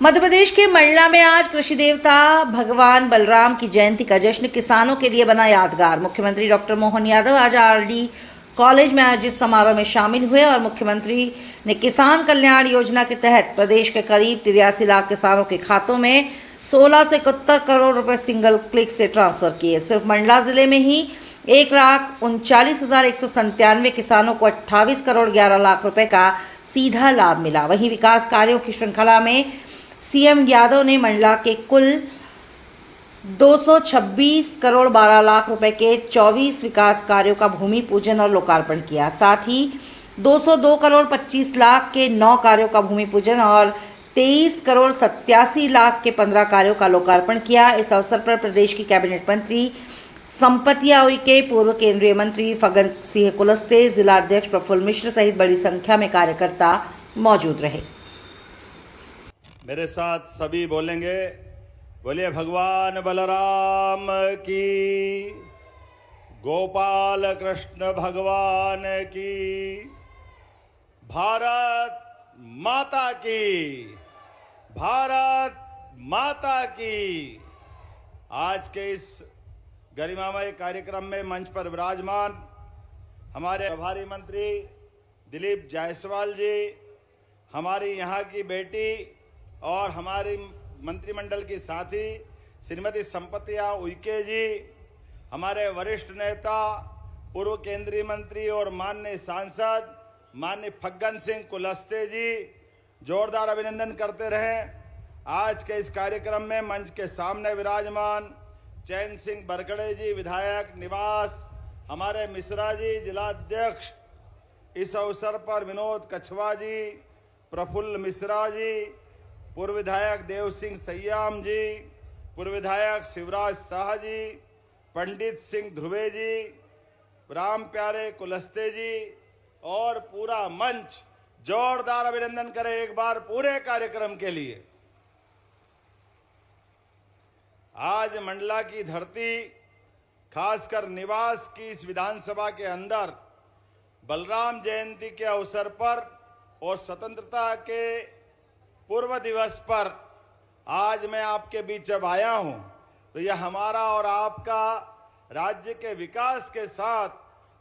मध्य प्रदेश के मंडला में आज कृषि देवता भगवान बलराम की जयंती का जश्न किसानों के लिए बना यादगार। मुख्यमंत्री डॉक्टर मोहन यादव आज आरडी कॉलेज में आयोजित समारोह में शामिल हुए और मुख्यमंत्री ने किसान कल्याण योजना के तहत प्रदेश के करीब 83 लाख किसानों के खातों में 16 से 71 करोड़ रुपए सिंगल क्लिक से ट्रांसफर किए। सिर्फ मंडला जिले में ही 1,39,197 किसानों को 28 करोड़ 11 लाख रुपए का सीधा लाभ मिला। वहीं विकास कार्यों की श्रृंखला में सीएम यादव ने मंडला के कुल 226 करोड़ 12 लाख रुपए के 24 विकास कार्यों का भूमि पूजन और लोकार्पण किया। साथ ही 202 करोड़ 25 लाख के 9 कार्यों का भूमि पूजन और 23 करोड़ 87 लाख के 15 कार्यों का लोकार्पण किया। इस अवसर पर प्रदेश की कैबिनेट मंत्री संपतिया उइके, पूर्व केंद्रीय मंत्री फग्गन सिंह कुलस्ते, जिला अध्यक्ष प्रफुल्ल मिश्र सहित बड़ी संख्या में कार्यकर्ता मौजूद रहे। मेरे साथ सभी बोलेंगे, बोलिए भगवान बलराम की, गोपाल कृष्ण भगवान की, भारत माता की, भारत माता की। आज के इस गरिमामय कार्यक्रम में मंच पर विराजमान हमारे प्रभारी मंत्री दिलीप जायसवाल जी, हमारी यहाँ की बेटी और हमारी मंत्रिमंडल की साथी श्रीमती संपतिया उइके जी, हमारे वरिष्ठ नेता पूर्व केंद्रीय मंत्री और माननीय सांसद माननीय फग्गन सिंह कुलस्ते जी, जोरदार अभिनंदन करते रहें। आज के इस कार्यक्रम में मंच के सामने विराजमान चैन सिंह बरगड़े जी, विधायक निवास, हमारे मिश्रा जी जिला अध्यक्ष, इस अवसर पर विनोद कछवा जी, प्रफुल्ल मिश्रा जी, पूर्व विधायक देव सिंह सयाम जी, पूर्व विधायक शिवराज शाह जी, पंडित सिंह ध्रुवे जी, राम प्यारे कुलस्ते जी और पूरा मंच जोरदार अभिनंदन करें एक बार पूरे कार्यक्रम के लिए। आज मंडला की धरती, खासकर निवास की इस विधानसभा के अंदर बलराम जयंती के अवसर पर और स्वतंत्रता के पूर्व दिवस पर आज मैं आपके बीच जब आया हूं तो यह हमारा और आपका राज्य के विकास के साथ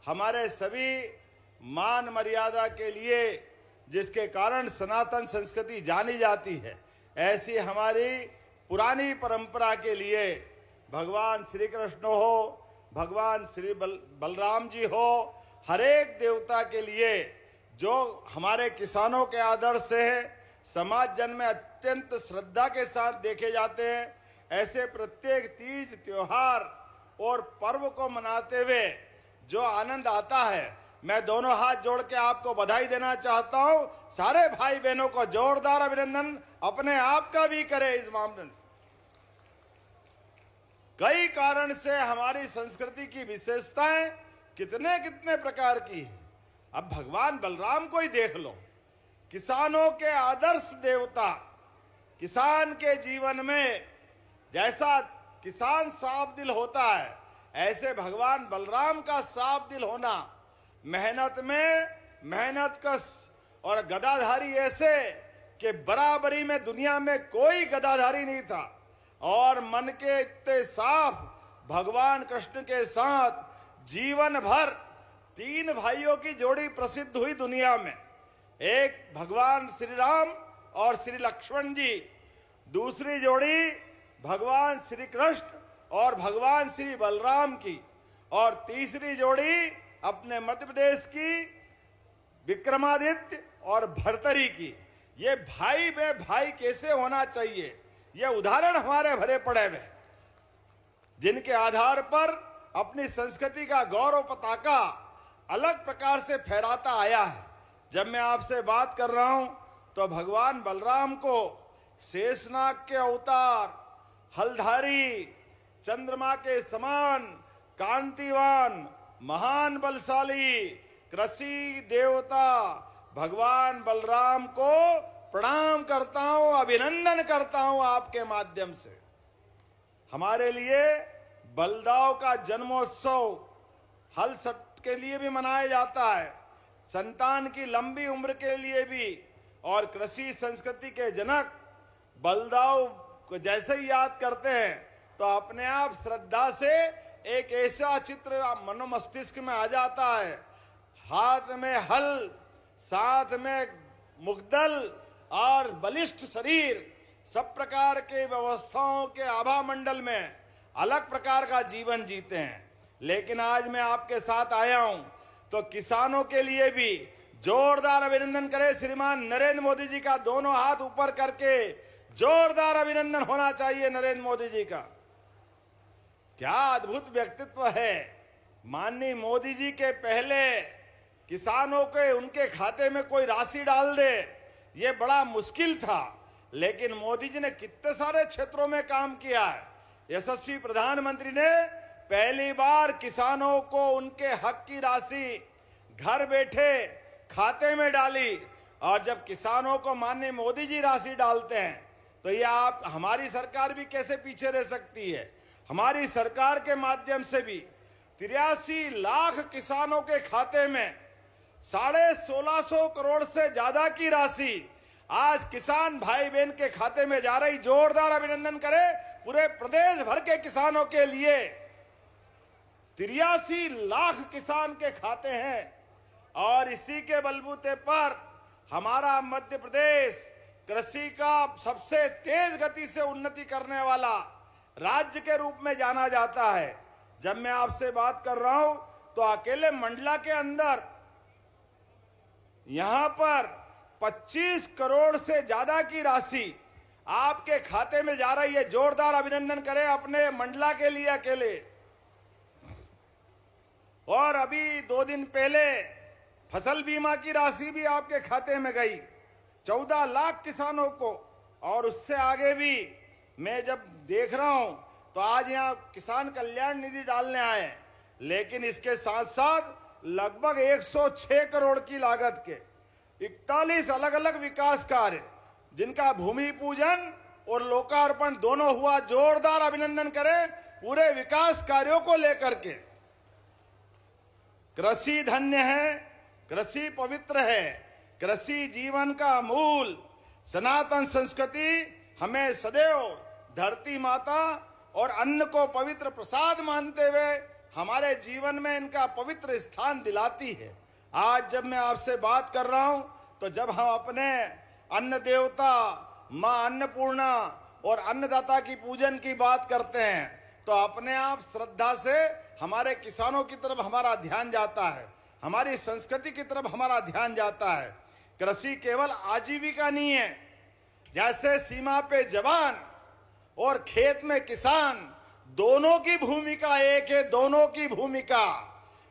हमारे सभी मान मर्यादा के लिए, जिसके कारण सनातन संस्कृति जानी जाती है, ऐसी हमारी पुरानी परंपरा के लिए भगवान श्री कृष्ण हो, भगवान श्री बलराम जी हो, हर एक देवता के लिए जो हमारे किसानों के आदर्श से समाज जन में अत्यंत श्रद्धा के साथ देखे जाते हैं, ऐसे प्रत्येक तीज त्योहार और पर्व को मनाते हुए जो आनंद आता है, मैं दोनों हाथ जोड़ के आपको बधाई देना चाहता हूं। सारे भाई बहनों को जोरदार अभिनंदन अपने आप का भी करें। इस मामले में कई कारण से हमारी संस्कृति की विशेषताएं कितने कितने प्रकार की है। अब भगवान बलराम को ही देख लो, किसानों के आदर्श देवता, किसान के जीवन में जैसा किसान साफ दिल होता है, ऐसे भगवान बलराम का साफ दिल होना, मेहनत में मेहनत कश और गदाधारी ऐसे कि बराबरी में दुनिया में कोई गदाधारी नहीं था, और मन के इतने साफ भगवान कृष्ण के साथ जीवन भर 3 भाइयों की जोड़ी प्रसिद्ध हुई दुनिया में, एक भगवान श्री राम और श्री लक्ष्मण जी, दूसरी जोड़ी भगवान श्री कृष्ण और भगवान श्री बलराम की, और तीसरी जोड़ी अपने मध्य प्रदेश की विक्रमादित्य और भर्तरी की। ये भाई बे भाई कैसे होना चाहिए, ये उदाहरण हमारे भरे पड़े हुए, जिनके आधार पर अपनी संस्कृति का गौरव पताका अलग प्रकार से फहराता आया है। जब मैं आपसे बात कर रहा हूं तो भगवान बलराम को शेषनाग के अवतार, हलधारी, चंद्रमा के समान कांतिवान, महान बलशाली कृषि देवता भगवान बलराम को प्रणाम करता हूं, अभिनंदन करता हूं आपके माध्यम से। हमारे लिए बलदाव का जन्मोत्सव हल सट के लिए भी मनाया जाता है, संतान की लंबी उम्र के लिए भी, और कृषि संस्कृति के जनक बलदाव को जैसे ही याद करते हैं तो अपने आप श्रद्धा से एक ऐसा चित्र मनो मस्तिष्क में आ जाता है। हाथ में हल, साथ में मुग्दल और बलिष्ठ शरीर, सब प्रकार के व्यवस्थाओं के आभा मंडल में अलग प्रकार का जीवन जीते हैं। लेकिन आज मैं आपके साथ आया हूं तो किसानों के लिए भी जोरदार अभिनंदन करें श्रीमान नरेंद्र मोदी जी का। दोनों हाथ ऊपर करके जोरदार अभिनंदन होना चाहिए नरेंद्र मोदी जी का। क्या अद्भुत व्यक्तित्व है। माननीय मोदी जी के पहले किसानों के उनके खाते में कोई राशि डाल दे ये बड़ा मुश्किल था, लेकिन मोदी जी ने कितने सारे क्षेत्रों में काम किया है। यशस्वी प्रधानमंत्री ने पहली बार किसानों को उनके हक की राशि घर बैठे खाते में डाली, और जब किसानों को माननीय मोदी जी राशि डालते हैं तो ये आप हमारी सरकार भी कैसे पीछे रह सकती है। हमारी सरकार के माध्यम से भी 83 लाख किसानों के खाते में 1650 करोड़ से ज्यादा की राशि आज किसान भाई बहन के खाते में जा रही। जोरदार अभिनंदन करें पूरे प्रदेश भर के किसानों के लिए। 83 लाख किसान के खाते हैं और इसी के बलबूते पर हमारा मध्य प्रदेश कृषि का सबसे तेज गति से उन्नति करने वाला राज्य के रूप में जाना जाता है। जब मैं आपसे बात कर रहा हूं तो अकेले मंडला के अंदर यहां पर 25 करोड़ से ज्यादा की राशि आपके खाते में जा रही है। जोरदार अभिनंदन करें अपने मंडला के लिए अकेले। और अभी 2 दिन पहले फसल बीमा की राशि भी आपके खाते में गई 14 लाख किसानों को। और उससे आगे भी मैं जब देख रहा हूं तो आज यहां किसान कल्याण निधि डालने आए, लेकिन इसके साथ साथ लगभग 106 करोड़ की लागत के 41 अलग अलग विकास कार्य जिनका भूमि पूजन और लोकार्पण दोनों हुआ। जोरदार अभिनंदन करें पूरे विकास कार्यों को लेकर के। कृषि धन्य है, कृषि पवित्र है, कृषि जीवन का मूल। सनातन संस्कृति हमें सदैव धरती माता और अन्न को पवित्र प्रसाद मानते हुए हमारे जीवन में इनका पवित्र स्थान दिलाती है। आज जब मैं आपसे बात कर रहा हूं तो जब हम अपने अन्न देवता मां अन्नपूर्णा और अन्नदाता की पूजन की बात करते हैं तो अपने आप श्रद्धा से हमारे किसानों की तरफ हमारा ध्यान जाता है, हमारी संस्कृति की तरफ हमारा ध्यान जाता है। कृषि केवल आजीविका नहीं है। जैसे सीमा पे जवान और खेत में किसान, दोनों की भूमिका एक है। दोनों की भूमिका,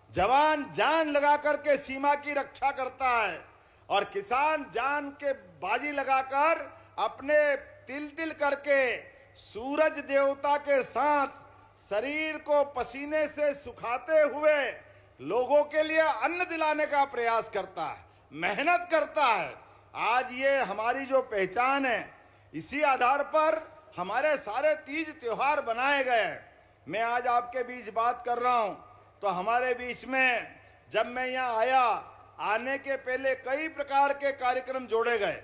जवान जान लगा करके सीमा की रक्षा करता है और किसान जान के बाजी लगाकर अपने तिल तिल करके सूरज देवता के साथ शरीर को पसीने से सुखाते हुए लोगों के लिए अन्न दिलाने का प्रयास करता है, मेहनत करता है। आज ये हमारी जो पहचान है, इसी आधार पर हमारे सारे तीज त्योहार बनाए गए। मैं आज आपके बीच बात कर रहा हूं तो हमारे बीच में जब मैं यहाँ आया, आने के पहले कई प्रकार के कार्यक्रम जोड़े गए।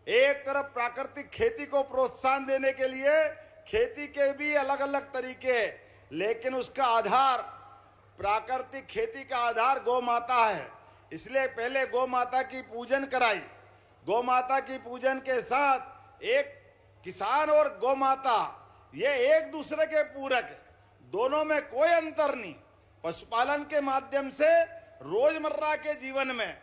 एक तरफ प्राकृतिक खेती को प्रोत्साहन देने के लिए खेती के भी अलग अलग तरीके, लेकिन उसका आधार, प्राकृतिक खेती का आधार गौ माता है। इसलिए पहले गौ माता की पूजन कराई। गौ माता की पूजन के साथ एक किसान और गौ माता ये एक दूसरे के पूरक है, दोनों में कोई अंतर नहीं। पशुपालन के माध्यम से रोजमर्रा के जीवन में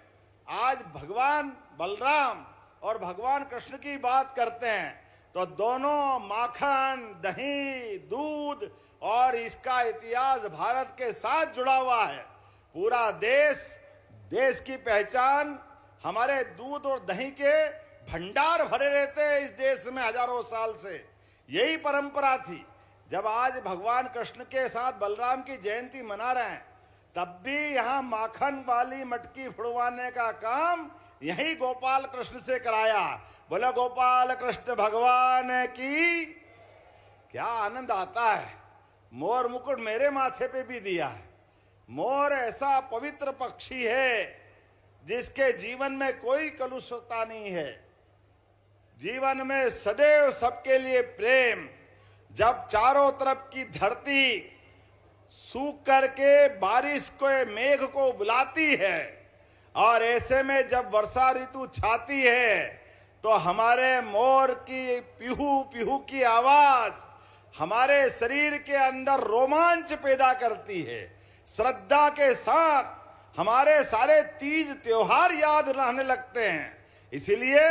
आज भगवान बलराम और भगवान कृष्ण की बात करते हैं तो दोनों माखन, दही, दूध और इसका इतिहास भारत के साथ जुड़ा हुआ है। पूरा देश की पहचान हमारे दूध और दही के भंडार भरे रहते हैं इस देश में हजारों साल से। यही परंपरा थी। जब आज भगवान कृष्ण के साथ बलराम की जयंती मना रहे हैं, तब भी यहाँ माखन वाली मटकी फुड़वाने का काम यही गोपाल कृष्ण से कराया। बोला गोपाल कृष्ण भगवान की। क्या आनंद आता है। मोर मुकुट मेरे माथे पे भी दिया है। मोर ऐसा पवित्र पक्षी है जिसके जीवन में कोई कलुषता नहीं है। जीवन में सदैव सबके लिए प्रेम। जब चारों तरफ की धरती सूख करके बारिश को मेघ को बुलाती है और ऐसे में जब वर्षा ऋतु छाती है तो हमारे मोर की पिहू पिहू की आवाज हमारे शरीर के अंदर रोमांच पैदा करती है। श्रद्धा के साथ हमारे सारे तीज त्योहार याद रहने लगते हैं। इसीलिए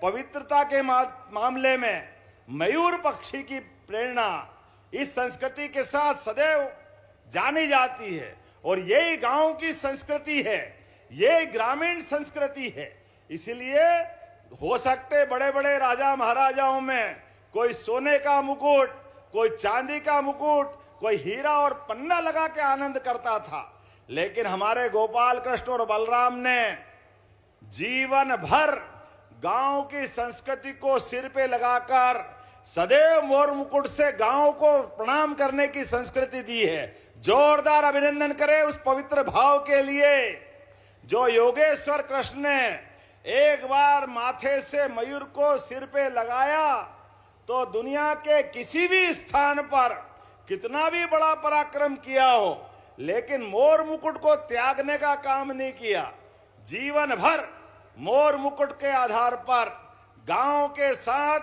पवित्रता के मामले में मयूर पक्षी की प्रेरणा इस संस्कृति के साथ सदैव जानी जाती है और यही गांव की संस्कृति है, ये ग्रामीण संस्कृति है। इसलिए हो सकते बड़े बड़े राजा महाराजाओं में कोई सोने का मुकुट, कोई चांदी का मुकुट, कोई हीरा और पन्ना लगा के आनंद करता था, लेकिन हमारे गोपाल कृष्ण और बलराम ने जीवन भर गांव की संस्कृति को सिर पे लगाकर सदैव मोर मुकुट से गांव को प्रणाम करने की संस्कृति दी है। जोरदार अभिनंदन करें उस पवित्र भाव के लिए जो योगेश्वर कृष्ण ने एक बार माथे से मयूर को सिर पे लगाया तो दुनिया के किसी भी स्थान पर कितना भी बड़ा पराक्रम किया हो, लेकिन मोर मुकुट को त्यागने का काम नहीं किया। जीवन भर मोर मुकुट के आधार पर गांव के साथ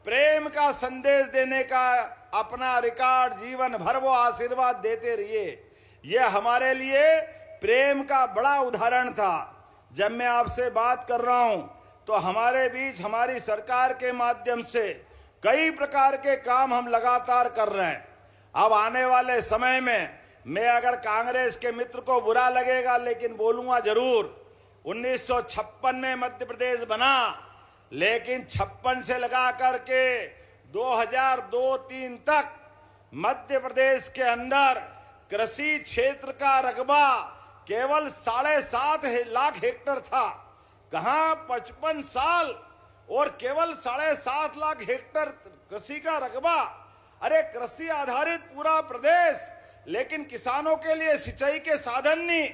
प्रेम का संदेश देने का अपना रिकॉर्ड जीवन भर वो आशीर्वाद देते रहिए। ये हमारे लिए प्रेम का बड़ा उदाहरण था। जब मैं आपसे बात कर रहा हूं तो हमारे बीच हमारी सरकार के माध्यम से कई प्रकार के काम हम लगातार कर रहे हैं। अब आने वाले समय में मैं अगर कांग्रेस के मित्र को बुरा लगेगा लेकिन बोलूंगा जरूर। 1956 में मध्य प्रदेश बना, लेकिन 56 से लगा करके 2002-03 तक मध्य प्रदेश के अंदर कृषि क्षेत्र का रकबा केवल 7.5 लाख हेक्टेयर था। कहां 55 साल और केवल 7.5 लाख हेक्टेयर कृषि का रकबा। अरे कृषि आधारित पूरा प्रदेश, लेकिन किसानों के लिए सिंचाई के साधन नहीं,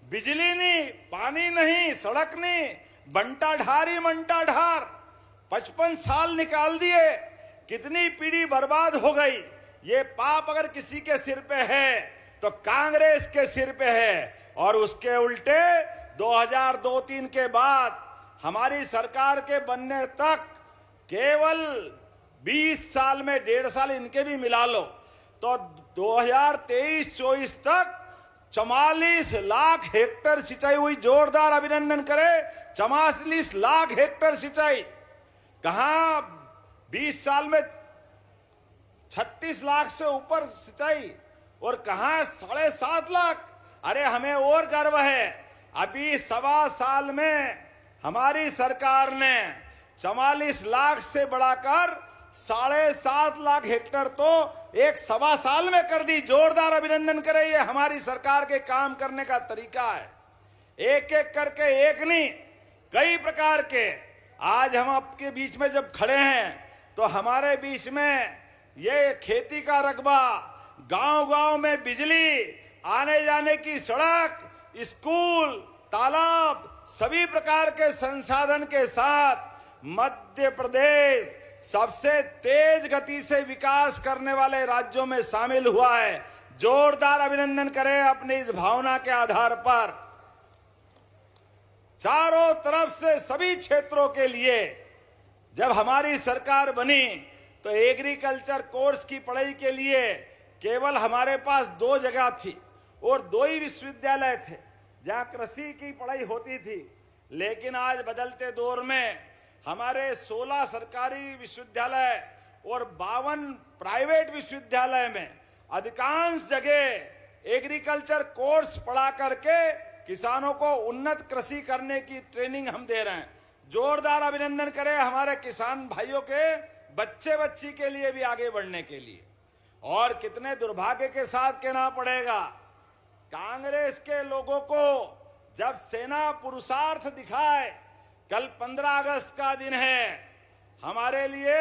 बिजली नहीं, पानी नहीं, सड़क नहीं, बंटा ढारी मंटा ढार। 55 साल निकाल दिए, कितनी पीढ़ी बर्बाद हो गई। ये पाप अगर किसी के सिर पे है तो कांग्रेस के सिर पे है। और उसके उल्टे 2002-03 के बाद हमारी सरकार के बनने तक केवल 20 साल में 1.5 साल इनके भी मिला लो तो 2023-24 तक 44 लाख हेक्टेयर सिंचाई हुई। जोरदार अभिनंदन करें, 44 लाख हेक्टेयर सिंचाई। कहां 20 साल में 36 लाख से ऊपर सिंचाई और कहां 7.5 लाख। अरे हमें और गर्व है, अभी 1.25 साल में हमारी सरकार ने 44 लाख से बढ़ाकर 7.5 लाख हेक्टेयर तो 1.25 साल में कर दी। जोरदार अभिनंदन करें, ये हमारी सरकार के काम करने का तरीका है। एक एक करके, एक नहीं कई प्रकार के। आज हम आपके बीच में जब खड़े हैं तो हमारे बीच में ये खेती का रकबा, गांव-गांव में बिजली, आने जाने की सड़क, स्कूल, तालाब, सभी प्रकार के संसाधन के साथ मध्य प्रदेश सबसे तेज गति से विकास करने वाले राज्यों में शामिल हुआ है। जोरदार अभिनंदन करें अपनी इस भावना के आधार पर। चारों तरफ से सभी क्षेत्रों के लिए जब हमारी सरकार बनी तो एग्रीकल्चर कोर्स की पढ़ाई के लिए केवल हमारे पास 2 जगह थी और 2 ही विश्वविद्यालय थे जहां कृषि की पढ़ाई होती थी। लेकिन आज बदलते दौर में हमारे 16 सरकारी विश्वविद्यालय और 52 प्राइवेट विश्वविद्यालय में अधिकांश जगह एग्रीकल्चर कोर्स पढ़ा करके किसानों को उन्नत कृषि करने की ट्रेनिंग हम दे रहे हैं। जोरदार अभिनंदन करें हमारे किसान भाइयों के, बच्चे बच्ची के लिए भी आगे बढ़ने के लिए। और कितने दुर्भाग्य के साथ कहना पड़ेगा, कांग्रेस के लोगों को जब सेना पुरुषार्थ दिखाए, कल 15 अगस्त का दिन है हमारे लिए।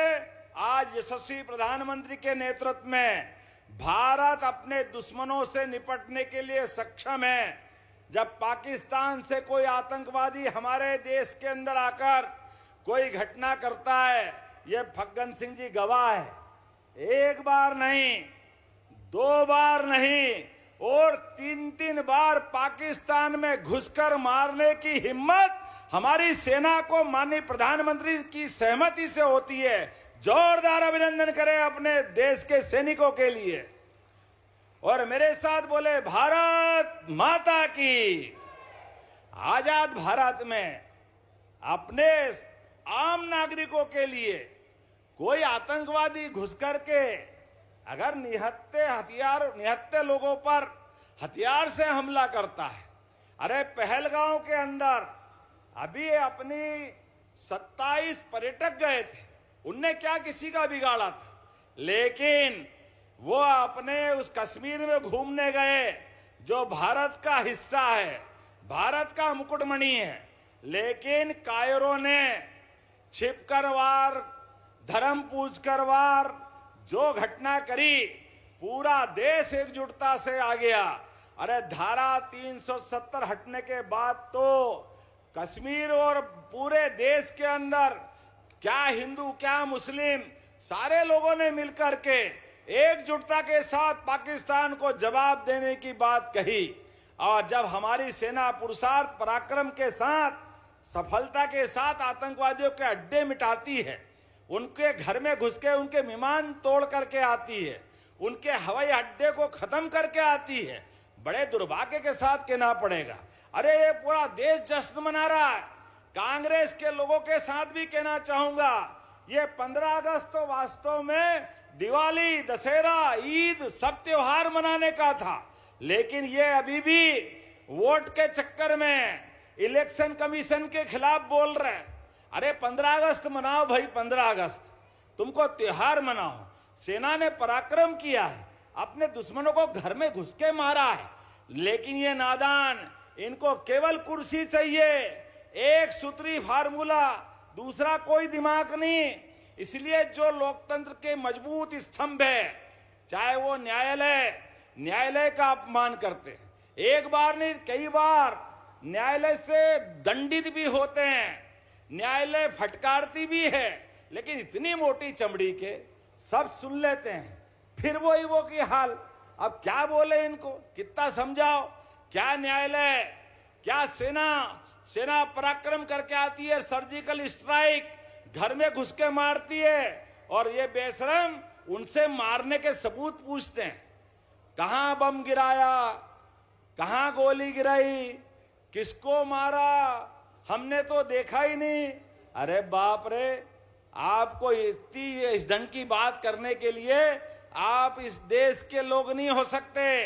आज यशस्वी प्रधानमंत्री के नेतृत्व में भारत अपने दुश्मनों से निपटने के लिए सक्षम है। जब पाकिस्तान से कोई आतंकवादी हमारे देश के अंदर आकर कोई घटना करता है, ये फग्गन सिंह जी गवाह है। एक बार नहीं, 2 बार नहीं और 3-3 बार पाकिस्तान में घुसकर मारने की हिम्मत हमारी सेना को माननीय प्रधानमंत्री की सहमति से होती है। जोरदार अभिनंदन करें अपने देश के सैनिकों के लिए। और मेरे साथ बोले भारत माता की। आजाद भारत में अपने आम नागरिकों के लिए कोई आतंकवादी घुस करके अगर निहत्ते लोगों पर हथियार से हमला करता है, अरे पहलगांव के अंदर अभी अपनी 27 पर्यटक गए थे, उनने क्या किसी का बिगाड़ा था, लेकिन वो अपने उस कश्मीर में घूमने गए जो भारत का हिस्सा है, भारत का मुकुटमणि है, लेकिन कायरों ने छिपकर वार, धर्म पूजकर वार जो घटना करी, पूरा देश एकजुटता से आ गया। अरे धारा 370 हटने के बाद तो कश्मीर और पूरे देश के अंदर क्या हिंदू क्या मुस्लिम सारे लोगों ने मिलकर के एकजुटता के साथ पाकिस्तान को जवाब देने की बात कही। और जब हमारी सेना पुरुषार्थ पराक्रम के साथ सफलता के साथ आतंकवादियों के अड्डे मिटाती है, उनके घर में घुस के उनके विमान तोड़ करके आती है, उनके हवाई अड्डे को खत्म करके आती है, बड़े दुर्भाग्य के साथ कहना पड़ेगा। अरे ये पूरा देश जश्न मना रहा है। कांग्रेस के लोगों के साथ भी कहना चाहूंगा, ये 15 अगस्त तो वास्तव में दिवाली, दशहरा, ईद सब त्योहार मनाने का था, लेकिन ये अभी भी वोट के चक्कर में इलेक्शन कमीशन के खिलाफ बोल रहे हैं। अरे 15 अगस्त मनाओ भाई, 15 अगस्त तुमको त्योहार मनाओ। सेना ने पराक्रम किया है, अपने दुश्मनों को घर में घुस के मारा है, लेकिन ये नादान, इनको केवल कुर्सी चाहिए, एक सूत्री फार्मूला, दूसरा कोई दिमाग नहीं। इसलिए जो लोकतंत्र के मजबूत स्तंभ है, चाहे वो न्यायालय का अपमान करते हैं, एक बार नहीं कई बार न्यायालय से दंडित भी होते हैं, न्यायालय फटकारती भी है, लेकिन इतनी मोटी चमड़ी के सब सुन लेते हैं, फिर वो की हाल। अब क्या बोले इनको, कितना समझाओ, क्या न्यायालय, क्या सेना पराक्रम करके आती है, सर्जिकल स्ट्राइक घर में घुस के मारती है, और ये बेशरम उनसे मारने के सबूत पूछते हैं। कहां बम गिराया, कहां गोली गिराई, किसको मारा, हमने तो देखा ही नहीं। अरे बाप रे, आपको इतनी इस ढंग की बात करने के लिए आप इस देश के लोग नहीं हो सकते।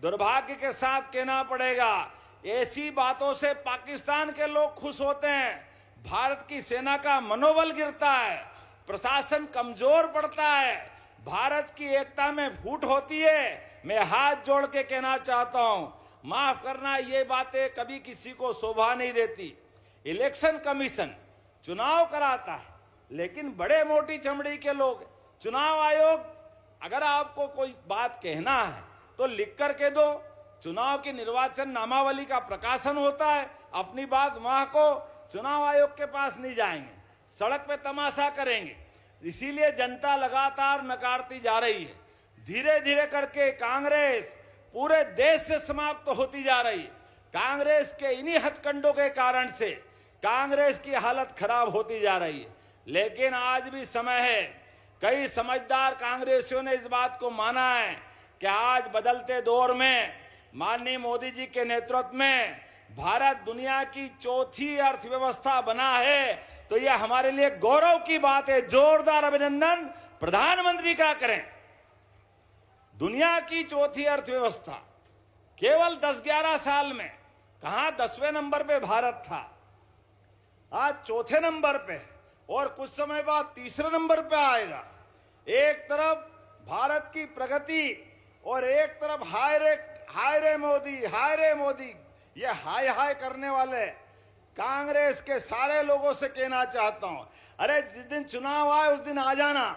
दुर्भाग्य के साथ कहना पड़ेगा, ऐसी बातों से पाकिस्तान के लोग खुश होते हैं, भारत की सेना का मनोबल गिरता है, प्रशासन कमजोर पड़ता है, भारत की एकता में फूट होती है। मैं हाथ जोड़ के कहना चाहता हूं, माफ करना, ये बातें कभी किसी को शोभा नहीं देती। इलेक्शन कमीशन चुनाव कराता है, लेकिन बड़े मोटी चमड़ी के लोग। चुनाव आयोग, अगर आपको कोई बात कहना है तो लिख करके दो, चुनाव की निर्वाचन नामावली का प्रकाशन होता है, अपनी बात वहां को चुनाव आयोग के पास नहीं जाएंगे, सड़क पे तमाशा करेंगे। इसीलिए जनता लगातार नकारती जा रही है। धीरे धीरे करके कांग्रेस पूरे देश से समाप्त होती जा रही है। कांग्रेस के इन्हीं हथकंडों के कारण से कांग्रेस की हालत खराब होती जा रही है। लेकिन आज भी समय है, कई समझदार कांग्रेसियों ने इस बात को माना है कि आज बदलते दौर में माननीय मोदी जी के नेतृत्व में भारत दुनिया की चौथी अर्थव्यवस्था बना है, तो यह हमारे लिए गौरव की बात है। जोरदार अभिनंदन प्रधानमंत्री का करें। दुनिया की चौथी अर्थव्यवस्था केवल 10-11 साल में, कहां 10वें नंबर पे भारत था, आज चौथे नंबर पे, और कुछ समय बाद तीसरे नंबर पे आएगा। एक तरफ भारत की प्रगति और एक तरफ हाय रे मोदी, ये हाय करने वाले कांग्रेस के सारे लोगों से कहना चाहता हूं, अरे जिस दिन चुनाव आए उस दिन आ जाना।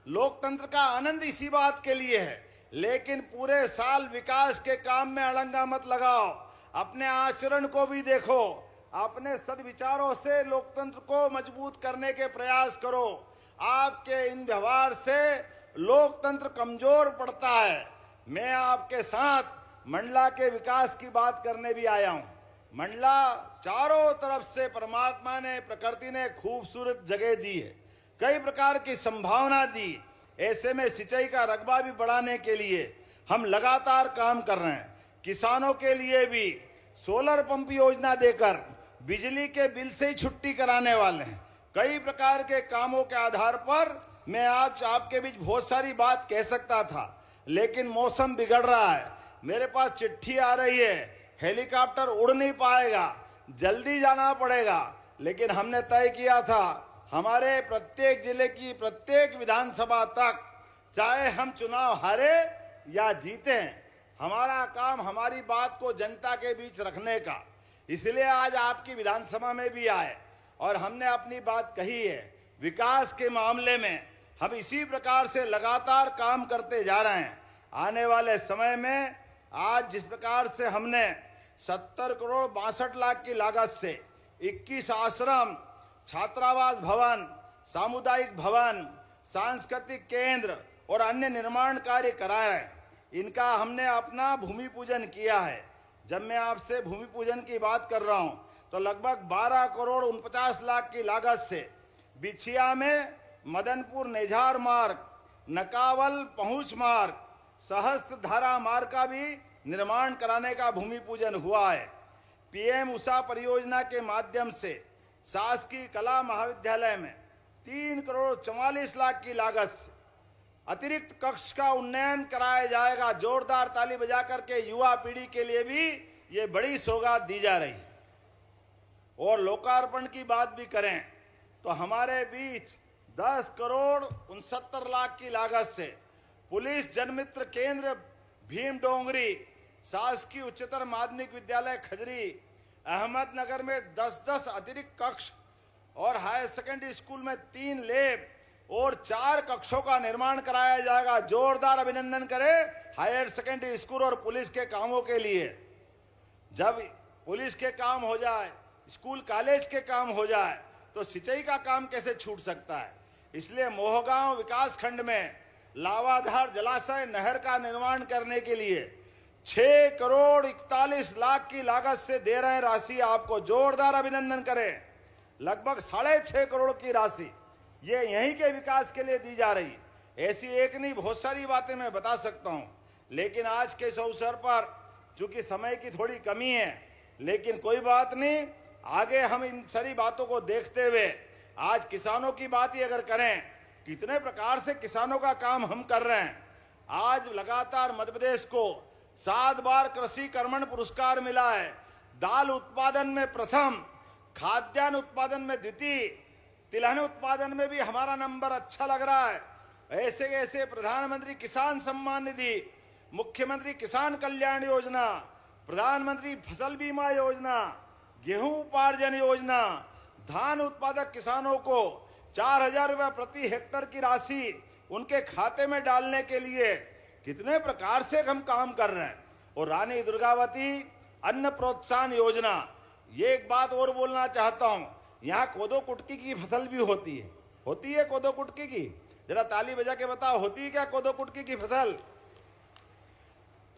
लोकतंत्र का आनंद इसी बात के लिए है, लेकिन पूरे साल विकास के काम में अड़ंगा मत लगाओ। अपने आचरण को भी देखो, अपने सद्विचारों से लोकतंत्र को मजबूत करने के प्रयास करो। आपके इन व्यवहार से लोकतंत्र कमजोर पड़ता है। मैं आपके साथ मंडला के विकास की बात करने भी आया हूं। मंडला चारों तरफ से परमात्मा ने, प्रकृति ने खूबसूरत जगह दी है, कई प्रकार की संभावना दी। ऐसे में सिंचाई का रकबा भी बढ़ाने के लिए हम लगातार काम कर रहे हैं। किसानों के लिए भी सोलर पंप योजना देकर बिजली के बिल से ही छुट्टी कराने वाले हैं। कई प्रकार के कामों के आधार पर मैं आज आपके बीच बहुत सारी बात कह सकता था, लेकिन मौसम बिगड़ रहा है। मेरे पास चिट्ठी आ रही है, हेलीकॉप्टर उड़ नहीं पाएगा, जल्दी जाना पड़ेगा। लेकिन हमने तय किया था हमारे प्रत्येक जिले की प्रत्येक विधानसभा तक, चाहे हम चुनाव हारे या जीते, हमारा काम हमारी बात को जनता के बीच रखने का। इसलिए आज आपकी विधानसभा में भी आए और हमने अपनी बात कही है। विकास के मामले में हम इसी प्रकार से लगातार काम करते जा रहे हैं। आने वाले समय में आज जिस प्रकार से हमने 70 करोड़ 62 लाख की लागत से 21 आश्रम, छात्रावास भवन, सामुदायिक भवन, सांस्कृतिक केंद्र और अन्य निर्माण कार्य कराए, इनका हमने अपना भूमि पूजन किया है। जब मैं आपसे भूमि पूजन की बात कर रहा हूं तो लगभग 12 करोड़ 49 लाख की लागत से बिछिया में मदनपुर नेझार मार्ग, नकावल पहुंच मार्ग, सहस्त्र धारा मार्ग का भी निर्माण कराने का भूमि पूजन हुआ है। पीएम उषा परियोजना के माध्यम से शासकीय कला महाविद्यालय में 3 करोड़ 44 लाख की लागत से अतिरिक्त कक्ष का उन्नयन कराया जाएगा। जोरदार ताली बजा करके युवा पीढ़ी के लिए भी ये बड़ी सौगात दी जा रही। और लोकार्पण की बात भी करें तो हमारे बीच 10 करोड़ 69 लाख की लागत से पुलिस जनमित्र केंद्र भीम डोंगरी, शासकीय उच्चतर माध्यमिक विद्यालय खजरी, अहमदनगर में 10-10 अतिरिक्त कक्ष और हायर सेकेंडरी स्कूल में 3 लैब और 4 कक्षों का निर्माण कराया जाएगा। जोरदार अभिनंदन करें हायर सेकेंडरी स्कूल और पुलिस के कामों के लिए। जब पुलिस के काम हो जाए, स्कूल कॉलेज के काम हो जाए, तो सिंचाई का काम कैसे छूट सकता है। इसलिए मोहगांव विकास खंड में लावाधार जलाशय नहर का निर्माण करने के लिए 6 करोड़ 41 लाख की लागत से दे रहे हैं राशि। आपको जोरदार अभिनंदन करें। लगभग 6.5 करोड़ की राशि ये यहीं के विकास के लिए दी जा रही। ऐसी एक नहीं, बहुत सारी बातें मैं बता सकता हूं, लेकिन आज के इस अवसर पर चूंकि समय की थोड़ी कमी है, लेकिन कोई बात नहीं, आगे हम इन सारी बातों को देखते हुए आज किसानों की बात ही अगर करें, कितने प्रकार से किसानों का काम हम कर रहे हैं। आज लगातार मध्य प्रदेश को 7 बार कृषि कर्मण पुरस्कार मिला है। दाल उत्पादन में प्रथम, खाद्यान्न उत्पादन में द्वितीय, तिलहन उत्पादन में भी हमारा नंबर अच्छा लग रहा है। ऐसे ऐसे प्रधानमंत्री किसान सम्मान निधि, मुख्यमंत्री किसान कल्याण योजना, प्रधानमंत्री फसल बीमा योजना, गेहूं उपार्जन योजना, धान उत्पादक किसानों को 4,000 रुपये प्रति हेक्टर की राशि उनके खाते में डालने के लिए कितने प्रकार से हम काम कर रहे हैं। और रानी दुर्गावती अन्न प्रोत्साहन योजना, ये एक बात और बोलना चाहता हूं, यहाँ कोदो कुटकी की फसल भी होती है कोदो कुटकी की। जरा ताली बजा के बताओ, होती है क्या कोदो कुटकी की फसल?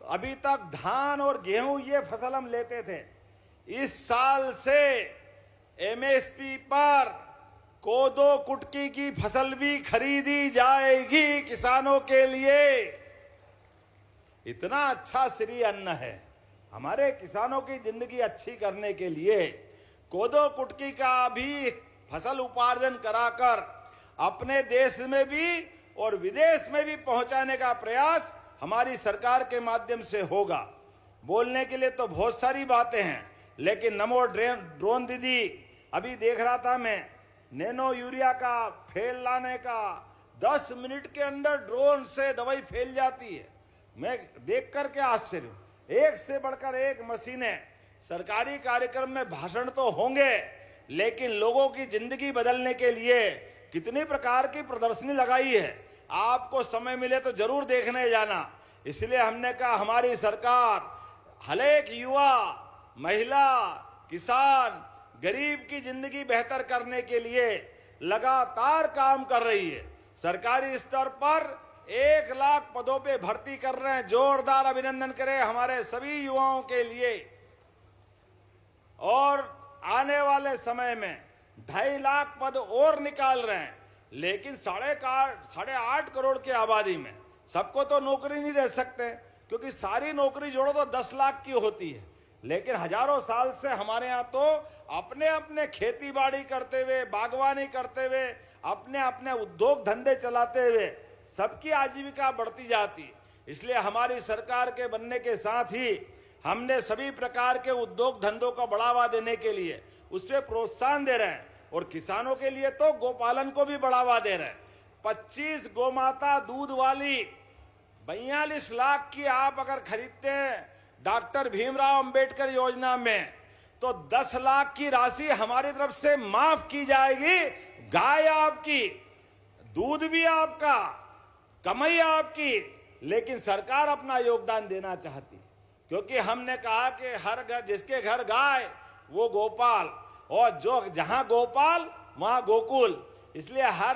तो अभी तक धान और गेहूं ये फसल हम लेते थे। इस साल से एमएसपी पर कोदो कुटकी की फसल भी खरीदी जाएगी किसानों के लिए। इतना अच्छा श्री अन्न है हमारे किसानों की जिंदगी अच्छी करने के लिए। कोदो कुटकी का भी फसल उपार्जन कराकर अपने देश में भी और विदेश में भी पहुंचाने का प्रयास हमारी सरकार के माध्यम से होगा। बोलने के लिए तो बहुत सारी बातें हैं, लेकिन नमो ड्रोन दीदी, अभी देख रहा था मैं, नैनो यूरिया का फेल लाने का 10 मिनट के अंदर ड्रोन से दवाई फैल जाती है। मैं देख करके आश्चर्य, एक से बढ़कर एक मशीनें। सरकारी कार्यक्रम में भाषण तो होंगे, लेकिन लोगों की जिंदगी बदलने के लिए कितनी प्रकार की प्रदर्शनी लगाई है। आपको समय मिले तो जरूर देखने जाना। इसलिए हमने कहा हमारी सरकार हर एक युवा, महिला, किसान, गरीब की जिंदगी बेहतर करने के लिए लगातार काम कर रही है। सरकारी स्तर पर 1 लाख पदों पे भर्ती कर रहे हैं। जोरदार अभिनंदन करें हमारे सभी युवाओं के लिए। और आने वाले समय में 2.5 लाख पद और निकाल रहे हैं। लेकिन 8.5 करोड़ की आबादी में सबको तो नौकरी नहीं दे सकते, क्योंकि सारी नौकरी जोड़ो तो 10 लाख की होती है। लेकिन हजारों साल से हमारे यहाँ तो अपने अपने खेती बाड़ी करते हुए, बागवानी करते हुए, अपने अपने उद्योग धंधे चलाते हुए सबकी आजीविका बढ़ती जाती है। इसलिए हमारी सरकार के बनने के साथ ही हमने सभी प्रकार के उद्योग धंधों को बढ़ावा देने के लिए उस पर प्रोत्साहन दे रहे हैं। और किसानों के लिए तो गोपालन को भी बढ़ावा दे रहे हैं। 25 गोमाता दूध वाली 42 लाख की आप अगर खरीदते हैं डॉक्टर भीमराव अंबेडकर योजना में, तो 10 लाख की राशि हमारी तरफ से माफ की जाएगी। गाय आपकी, दूध भी आपका, कमाई आपकी, लेकिन सरकार अपना योगदान देना चाहती है। क्योंकि हमने कहा कि हर घर, जिसके घर गाय वो गोपाल, और जो जहां गोपाल वहां गोकुल। इसलिए हर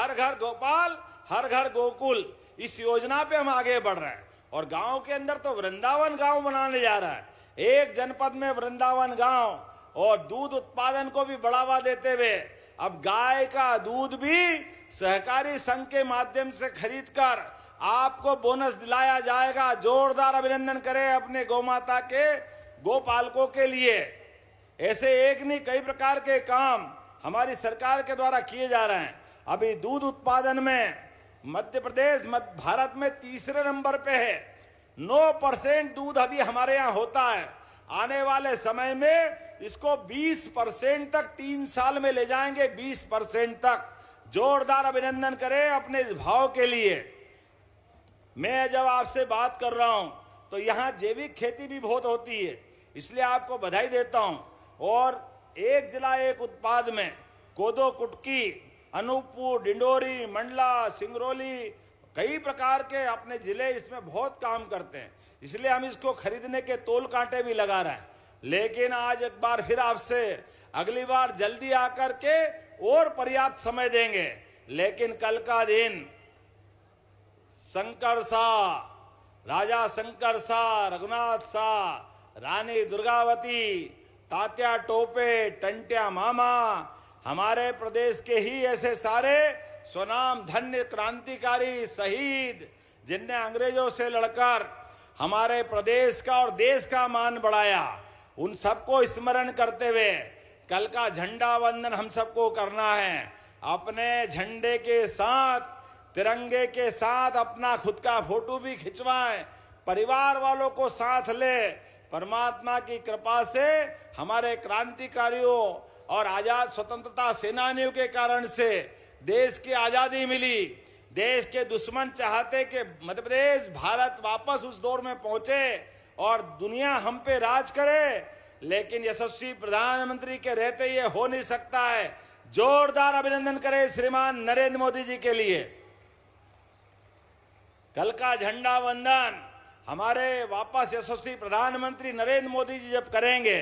घर गोपाल, हर घर गोकुल, इस योजना पे हम आगे बढ़ रहे हैं। और गांव के अंदर तो वृंदावन गांव बनाने जा रहा है। एक जनपद में वृंदावन गांव, और दूध उत्पादन को भी बढ़ावा देते हुए अब गाय का दूध भी सहकारी संघ के माध्यम से खरीदकर आपको बोनस दिलाया जाएगा। जोरदार अभिनंदन करें अपने गौमाता के गोपालकों के लिए। ऐसे एक नहीं कई प्रकार के काम हमारी सरकार के द्वारा किए जा रहे हैं। अभी दूध उत्पादन में मध्य प्रदेश भारत में 3रे नंबर पे है। 9% दूध अभी हमारे यहाँ होता है। आने वाले समय में इसको 20% तक 3 साल में ले जाएंगे, 20% तक। जोरदार अभिनंदन करें अपने इस भाव के लिए। मैं जब आपसे बात कर रहा हूं तो यहाँ जैविक खेती भी बहुत होती है, इसलिए आपको बधाई देता हूं। और एक जिला एक उत्पाद में कोदो, कुटकी, अनूपपुर, डिंडोरी, मंडला, सिंगरौली, कई प्रकार के अपने जिले इसमें बहुत काम करते हैं। इसलिए हम इसको खरीदने के तोल कांटे भी लगा रहे हैं। लेकिन आज एक बार फिर आपसे अगली बार जल्दी आकर के और पर्याप्त समय देंगे। लेकिन कल का दिन शंकर सा, राजा शंकर सा, रघुनाथ सा, रानी दुर्गावती, तात्या टोपे, टंट्या मामा, हमारे प्रदेश के ही ऐसे सारे स्वनाम धन्य क्रांतिकारी शहीद, जिनने अंग्रेजों से लड़कर हमारे प्रदेश का और देश का मान बढ़ाया, उन सबको स्मरण करते हुए कल का झंडा वंदन हम सबको करना है। अपने झंडे के साथ, तिरंगे के साथ अपना खुद का फोटो भी खिंचवाएं, परिवार वालों को साथ ले। परमात्मा की कृपा से हमारे क्रांतिकारियों और आजाद स्वतंत्रता सेनानियों के कारण से देश की आजादी मिली। देश के दुश्मन चाहते कि मध्य प्रदेश, भारत वापस उस दौर में पहुंचे और दुनिया हम पे राज करे, लेकिन यशस्वी प्रधानमंत्री के रहते ये हो नहीं सकता है। जोरदार अभिनंदन करें श्रीमान नरेंद्र मोदी जी के लिए। कल का झंडा वंदन हमारे वापस यशस्वी प्रधानमंत्री नरेंद्र मोदी जी जब करेंगे,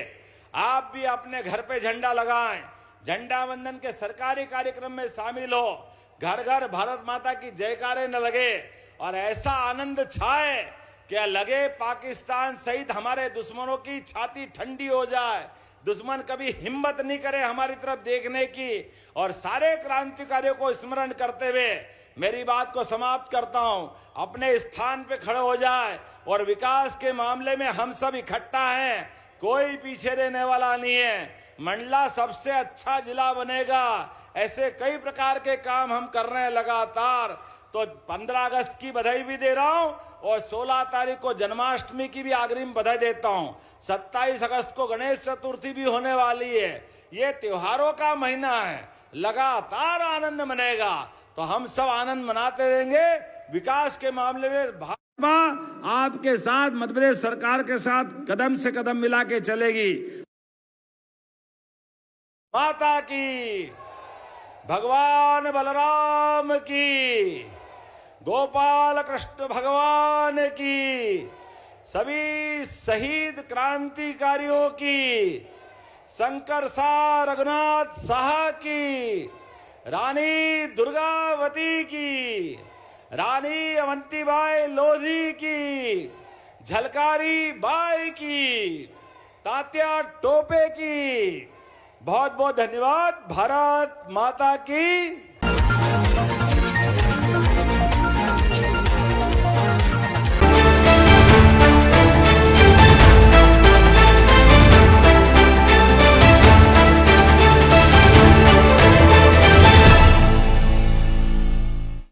आप भी अपने घर पे झंडा लगाएं, झंडा वंदन के सरकारी कार्यक्रम में शामिल हो, घर घर भारत माता की जयकारे न लगे और ऐसा आनंद छाए कि लगे पाकिस्तान सहित हमारे दुश्मनों की छाती ठंडी हो जाए, दुश्मन कभी हिम्मत नहीं करे हमारी तरफ देखने की। और सारे क्रांतिकारियों को स्मरण करते हुए मेरी बात को समाप्त करता हूं। अपने स्थान पे खड़े हो जाए और विकास के मामले में हम सब इकट्ठा हैं, कोई पीछे रहने वाला नहीं है। मंडला सबसे अच्छा जिला बनेगा, ऐसे कई प्रकार के काम हम कर रहे हैं लगातार। तो 15 अगस्त की बधाई भी दे रहा हूं और 16 तारीख को जन्माष्टमी की भी अग्रिम बधाई देता हूं। 27 अगस्त को गणेश चतुर्थी भी होने वाली है। ये त्योहारों का महीना है, लगातार आनंद मनेगा, तो हम सब आनंद मनाते रहेंगे। विकास के मामले में भाजपा आपके साथ, मध्य प्रदेश सरकार के साथ कदम से कदम मिला के चलेगी। माता की, भगवान बलराम की, गोपाल कृष्ण भगवान की, सभी शहीद क्रांतिकारियों की शंकर शाह रघुनाथ साहा की, रानी दुर्गावती की, रानी अवंतीबाई लोधी की, झलकारी बाई की, तात्या टोपे की। बहुत बहुत धन्यवाद। भारत माता की।